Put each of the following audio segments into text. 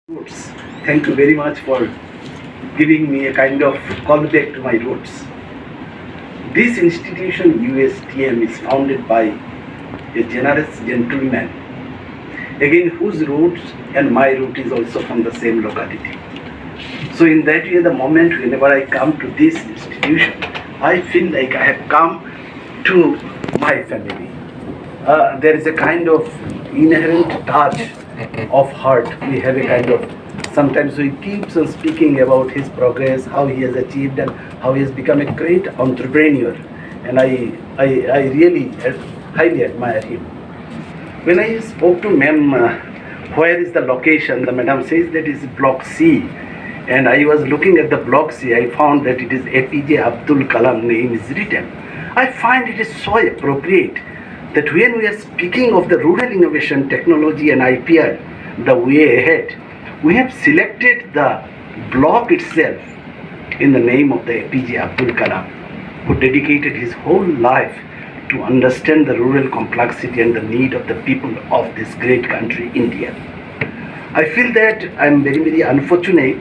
Roots. Thank you very much for giving me a kind of callback to my roots. This institution, USTM, is founded by a generous gentleman, again whose roots and my root is also from the same locality. So in that way, the moment whenever I come to this institution, I feel like I have come to my family. There is a kind of inherent touch of heart. We have a kind of, sometimes we keeps on speaking about his progress, how he has achieved and how he has become a great entrepreneur. And I really highly admire him. When I spoke to ma'am, where is the location, the madam says that is block C. And I was looking at the block C, I found that it is APJ Abdul Kalam name is written. I find it is so appropriate that when we are speaking of the rural innovation, technology and IPR, the way ahead, we have selected the block itself in the name of the APJ Abdul Kalam, who dedicated his whole life to understand the rural complexity and the need of the people of this great country, India. I feel that I am very, very unfortunate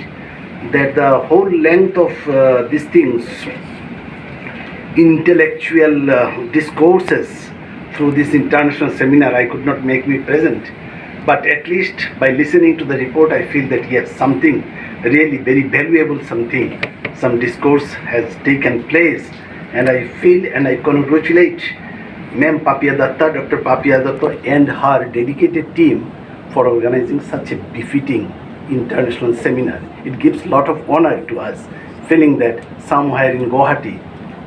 that the whole length of these things, intellectual discourses through this international seminar, I could not make me present. But at least by listening to the report, I feel that yes, something really very valuable, some discourse has taken place. And I feel and I congratulate Ma'am Papia Datta, Dr. Papia Datta and her dedicated team for organizing such a befitting international seminar. It gives a lot of honor to us, feeling that somewhere in Guwahati,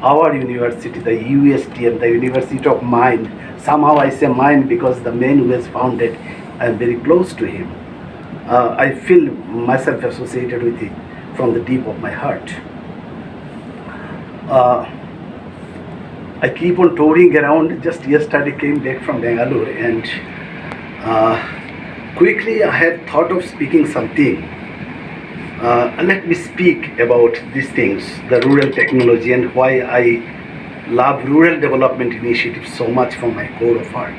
our university, the USTM, the University of Mind, somehow I say mind because the man who has founded, I am very close to him. I feel myself associated with it from the deep of my heart. I keep on touring around. Just yesterday came back from Bangalore and quickly I had thought of speaking something. Let me speak about these things, the rural technology and why I love rural development initiatives so much from my core of heart.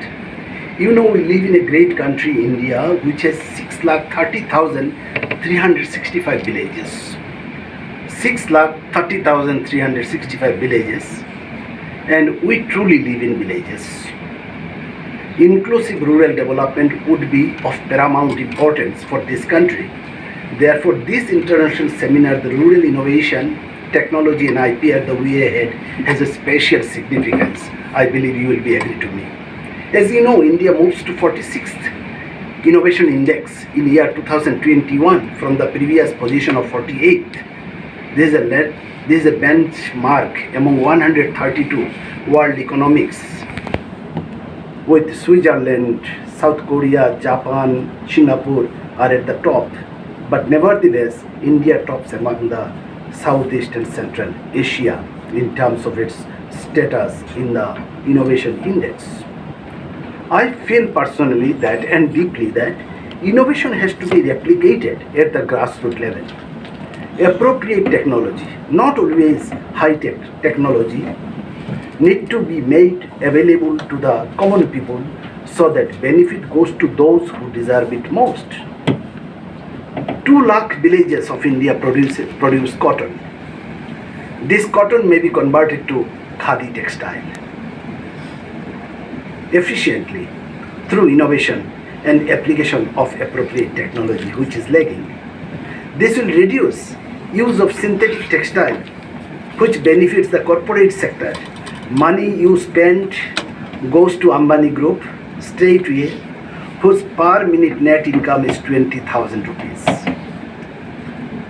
You know, we live in a great country, India, which has 6,30,365 villages. 6,30,365 villages, and we truly live in villages. Inclusive rural development would be of paramount importance for this country. Therefore, this international seminar, the Rural Innovation, Technology and IPR, the way ahead, has a special significance. I believe you will be agree to me. As you know, India moves to 46th Innovation Index in year 2021 from the previous position of 48th. This is a benchmark among 132 world economics, with Switzerland, South Korea, Japan, Singapore are at the top. But nevertheless, India tops among the Southeast and Central Asia in terms of its status in the Innovation Index. I feel personally that and deeply that innovation has to be replicated at the grassroots level. Appropriate technology, not always high-tech technology, need to be made available to the common people so that benefit goes to those who deserve it most. 2 lakh villages of India produce cotton. This cotton may be converted to khadi textile efficiently through innovation and application of appropriate technology, which is lagging. This will reduce use of synthetic textile, which benefits the corporate sector. Money you spend goes to Ambani Group straightway, whose per minute net income is 20,000 rupees.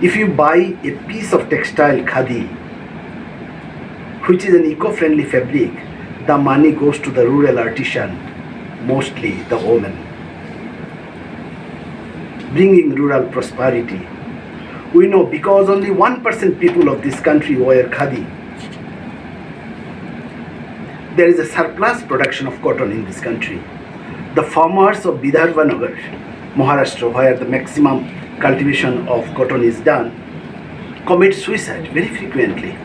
If you buy a piece of textile khadi, which is an eco-friendly fabric, the money goes to the rural artisan, mostly the woman, bringing rural prosperity. We know because only 1% people of this country wear khadi, there is a surplus production of cotton in this country. The farmers of Vidarbha Nagar, Maharashtra, where the maximum cultivation of cotton is done, commit suicide very frequently.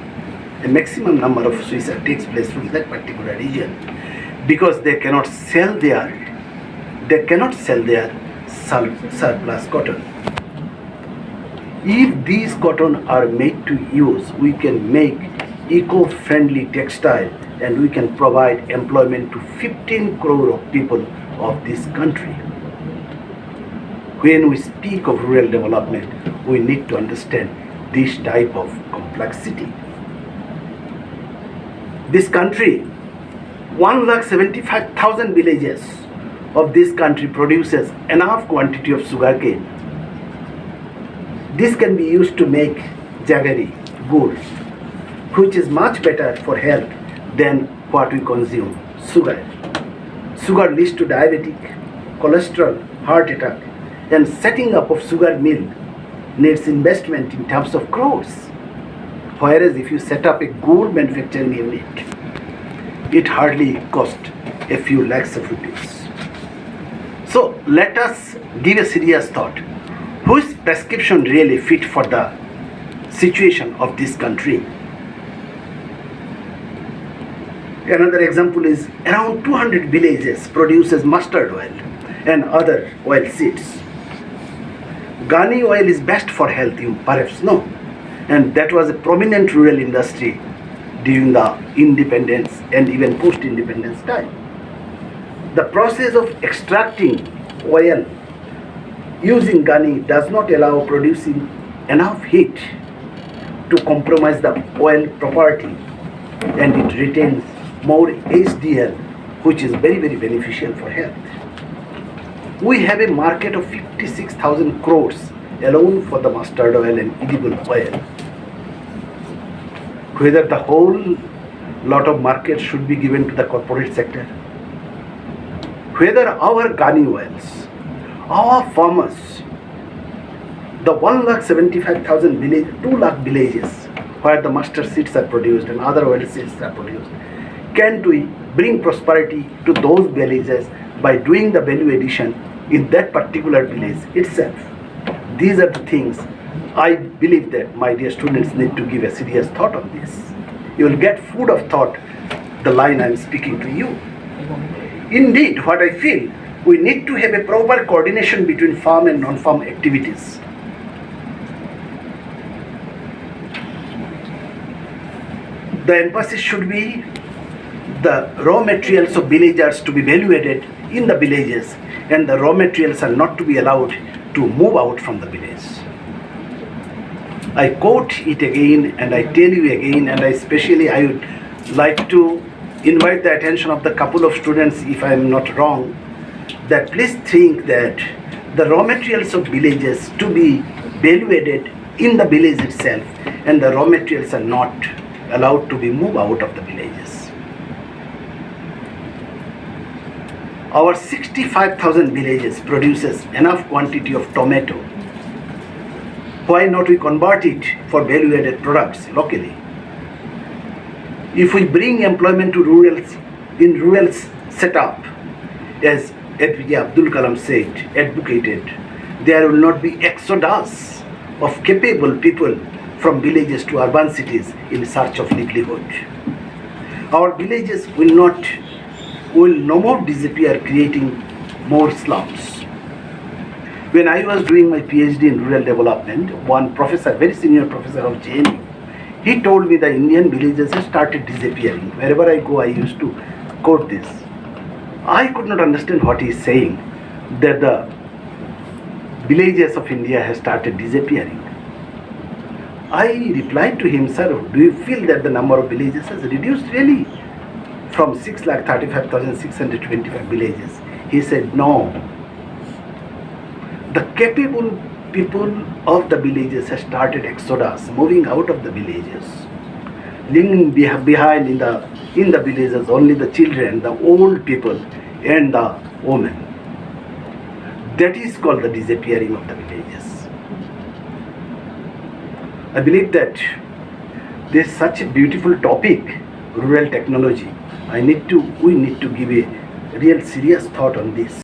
A maximum number of suicide takes place from that particular region because they cannot sell their surplus cotton. If these cotton are made to use, we can make eco-friendly textile and we can provide employment to 15 crore of people of this country. When we speak of rural development, we need to understand this type of complexity. This country, 1,75,000 villages of this country produces enough quantity of sugarcane. This can be used to make jaggery, gur, which is much better for health than what we consume, sugar. Sugar leads to diabetic, cholesterol, heart attack, and setting up of sugar mill needs investment in terms of crores. Whereas if you set up a gur manufacturing unit, it hardly costs a few lakhs of rupees. So let us give a serious thought. Whose prescription really fit for the situation of this country? Another example is around 200 villages produces mustard oil and other oil seeds. Ghani oil is best for health, you perhaps know, and that was a prominent rural industry during the independence and even post-independence time. The process of extracting oil using Ghani does not allow producing enough heat to compromise the oil property, and it retains more HDL, which is very, very beneficial for health. We have a market of 56,000 crores alone for the mustard oil and edible oil. Whether the whole lot of market should be given to the corporate sector, whether our Ghani oils, our farmers, the 1,75,000 village, 2 lakh villages where the mustard seeds are produced and other oil seeds are produced, can we bring prosperity to those villages by doing the value addition in that particular village itself? These are the things I believe that my dear students need to give a serious thought on this. You will get food of thought the line I am speaking to you. Indeed, what I feel, we need to have a proper coordination between farm and non-farm activities. The emphasis should be the raw materials of villagers to be valuated in the villages, and the raw materials are not to be allowed to move out from the village. I quote it again and I tell you again, and I would like to invite the attention of the couple of students, if I am not wrong, that please think that the raw materials of villages to be valuated in the village itself, and the raw materials are not allowed to be moved out of the villages. Our 65,000 villages produces enough quantity of tomato. Why not we convert it for value-added products locally? If we bring employment to rural setup, as APJ Abdul Kalam said, advocated, there will not be exodus of capable people from villages to urban cities in search of livelihood. Our villages will no more disappear, creating more slums. When I was doing my PhD in rural development, one professor, very senior professor of JNU, he told me the Indian villages have started disappearing. Wherever I go, I used to quote this. I could not understand what he is saying, that the villages of India have started disappearing. I replied to him, sir, do you feel that the number of villages has reduced really? From 6,35,625 villages. He said, no. The capable people of the villages have started exodus, moving out of the villages. Leaving behind in the villages only the children, the old people, and the women. That is called the disappearing of the villages. I believe that this is such a beautiful topic, rural technology. We need to give a real serious thought on this.